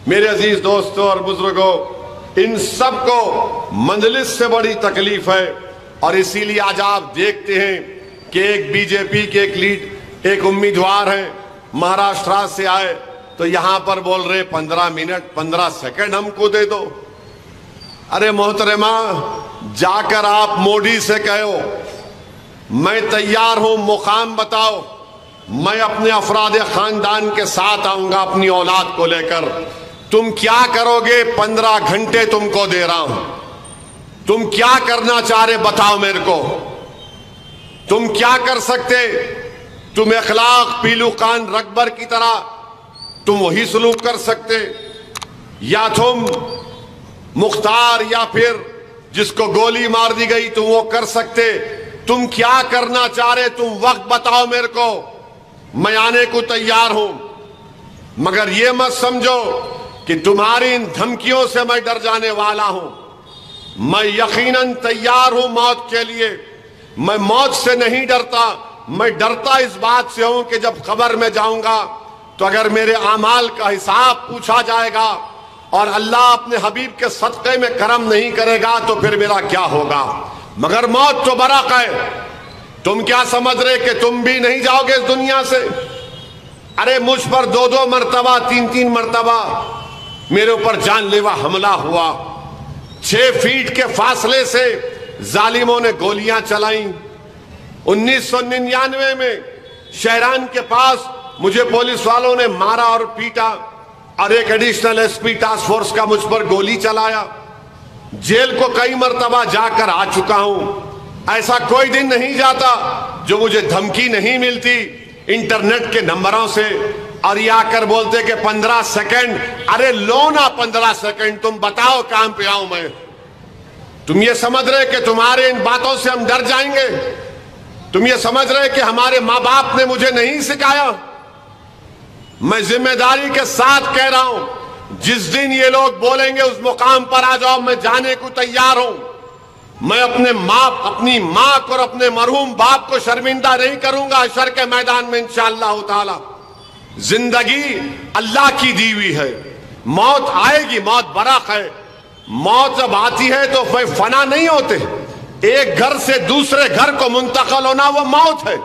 मेरे अजीज दोस्तों और बुजुर्गों, इन सब को मंजलिस से बड़ी तकलीफ है और इसीलिए आज आप देखते हैं कि एक बीजेपी के एक उम्मीदवार हैं, महाराष्ट्र से आए तो यहां पर बोल रहे 15 मिनट 15 सेकंड हमको दे दो। अरे मोहतरमा, जाकर आप मोदी से कहो मैं तैयार हूं, मुकाम बताओ, मैं अपने अफराद खानदान के साथ आऊंगा अपनी औलाद को लेकर। तुम क्या करोगे? 15 घंटे तुमको दे रहा हूं, तुम क्या करना चाह रहे बताओ मेरे को। तुम क्या कर सकते? तुम इखलाक पीलू खान रकबर की तरह तुम वही सलूक कर सकते, या तुम मुख्तार या फिर जिसको गोली मार दी गई तुम वो कर सकते। तुम क्या करना चाह रहे? तुम वक्त बताओ मेरे को, मैं आने को तैयार हूं। मगर ये मत समझो कि तुम्हारी इन धमकियों से मैं डर जाने वाला हूं। मैं यकीनन तैयार हूं मौत के लिए। मैं मौत से नहीं डरता, मैं डरता इस बात से हूं कि जब कब्र में जाऊंगा तो अगर मेरे आमाल का हिसाब पूछा जाएगा और अल्लाह अपने हबीब के सदक़े में करम नहीं करेगा तो फिर मेरा क्या होगा। मगर मौत तो बराक है। तुम क्या समझ रहे कि तुम भी नहीं जाओगे इस दुनिया से? अरे मुझ पर 2-2 मरतबा 3-3 मरतबा मेरे ऊपर जानलेवा हमला हुआ। 6 फीट के फासले से जालिमों ने गोलियां चलाई। 1999 में शहरान के पास मुझे पुलिस वालों ने मारा और पीटा और एक एडिशनल एसपी टास्क फोर्स का मुझ पर गोली चलाया। जेल को कई मरतबा जाकर आ चुका हूं। ऐसा कोई दिन नहीं जाता जो मुझे धमकी नहीं मिलती इंटरनेट के नंबरों से। और ये आकर बोलते कि 15 सेकंड, अरे लो ना 15 सेकंड, तुम बताओ काम पे आऊं मैं। तुम ये समझ रहे कि तुम्हारे इन बातों से हम डर जाएंगे? तुम ये समझ रहे कि हमारे माँ बाप ने मुझे नहीं सिखाया? मैं जिम्मेदारी के साथ कह रहा हूं, जिस दिन ये लोग बोलेंगे उस मुकाम पर आ जाओ, मैं जाने को तैयार हूं। मैं अपनी मां को और अपने मरहूम बाप को शर्मिंदा नहीं करूंगा हशर के मैदान में इंशाअल्लाह ताला। जिंदगी अल्लाह की दी हुई है, मौत आएगी, मौत बराक है। मौत जब आती है तो कोई फना नहीं होते। एक घर से दूसरे घर को मुंतकिल होना वो मौत है,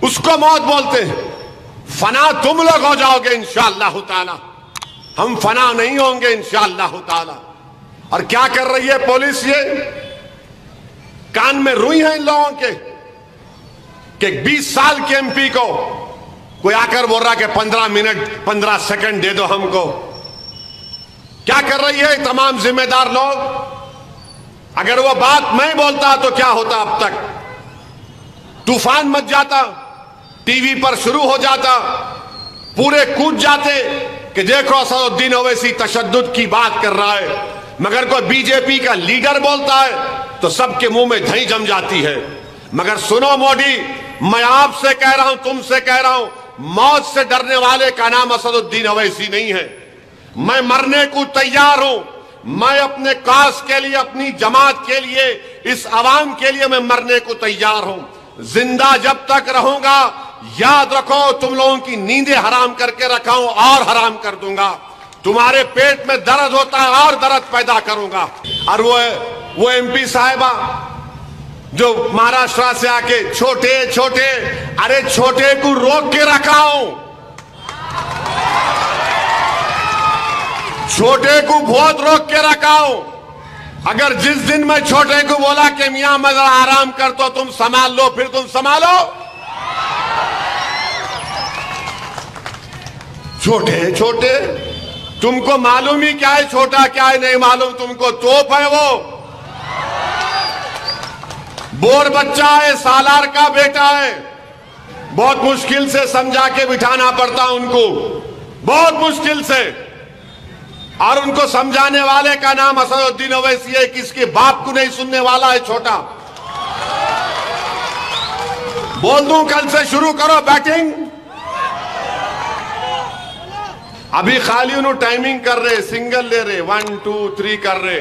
उसको मौत बोलते हैं। फना तुम लोग हो जाओगे इंशाअल्लाह ताला, हम फना नहीं होंगे इंशाअल्लाह ताला। और क्या कर रही है पुलिस? ये कान में रुई है इन लोगों के कि 20 साल के एमपी को कोई आकर बोल रहा कि 15 मिनट 15 सेकंड दे दो हमको। क्या कर रही है तमाम जिम्मेदार लोग? अगर वो बात मैं बोलता तो क्या होता? अब तक तूफान मच जाता, टीवी पर शुरू हो जाता, पूरे कूद जाते कि देखो असदुद्दीन ओवैसी तशद्दुद की बात कर रहा है। मगर कोई बीजेपी का लीडर बोलता है तो सबके मुंह में दही जम जाती है। मगर सुनो मोदी, मैं आपसे कह रहा हूं, तुमसे कह रहा हूं, मौत से डरने वाले का नाम असदुद्दीन ओवैसी नहीं है। मैं मरने को तैयार हूं। मैं अपने कास के लिए, अपनी जमात के लिए, इस अवाम के लिए मैं मरने को तैयार हूं। जिंदा जब तक रहूंगा, याद रखो, तुम लोगों की नींदें हराम करके रखा हूं और हराम कर दूंगा। तुम्हारे पेट में दर्द होता है और दर्द पैदा करूंगा। और वो एमपी साहिबा जो महाराष्ट्र से आके छोटे छोटे, अरे छोटे को रोक के रखा हूं, छोटे को बहुत रोक के रखा हूं। अगर जिस दिन मैं छोटे को बोला कि मियां मैं जरा आराम कर तो तुम संभाल लो, फिर तुम संभालो। छोटे छोटे, तुमको मालूम ही क्या है छोटा क्या है नहीं मालूम तुमको। तोप है वो, बोर बच्चा है, सालार का बेटा है। बहुत मुश्किल से समझा के बिठाना पड़ता उनको, बहुत मुश्किल से। और उनको समझाने वाले का नाम असदुद्दीन ओवैसी है, किसके बाप को नहीं सुनने वाला है छोटा। बोल दूं कल से शुरू करो बैटिंग। अभी खाली उन्होंने टाइमिंग कर रहे, सिंगल ले रहे, 1 2 3 कर रहे।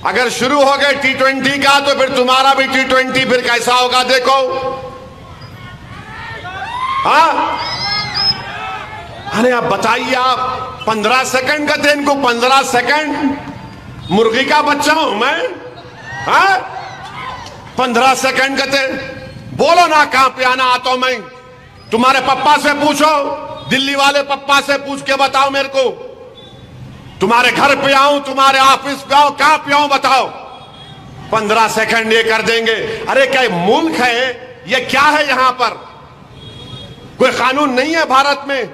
अगर शुरू हो गए T20 का तो फिर तुम्हारा भी T20 फिर कैसा होगा देखो। हाँ अरे आप बताइए, आप 15 सेकंड का थे इनको, 15 सेकंड, मुर्गी का बच्चा हूं मैं? हाँ, 15 सेकंड का थे, बोलो ना कहां पे आना आता हूं मैं। तुम्हारे पप्पा से पूछो, दिल्ली वाले पप्पा से पूछ के बताओ मेरे को, तुम्हारे घर पे आऊं, तुम्हारे ऑफिस पे आऊं, कहां पे आऊं बताओ। 15 सेकंड ये कर देंगे। अरे क्या मुल्क है ये? क्या है यहां पर? कोई कानून नहीं है भारत में?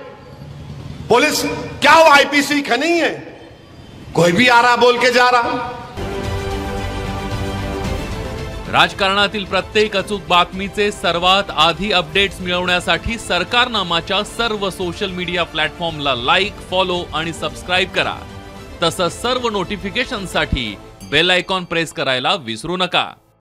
पुलिस क्या वो आईपीसी का नहीं है? कोई भी आ रहा बोल के जा रहा। राजकारणातील प्रत्येक अचूक बातमीचे सर्वात आधी अपडेट्स मिळवण्यासाठी सरकारनामाच्या सर्व सोशल मीडिया प्लॅटफॉर्मला लाईक, फॉलो आणि सबस्क्राइब करा। तसंच सर्व नोटिफिकेशनसाठी बेल आयकॉन प्रेस करायला विसरू नका।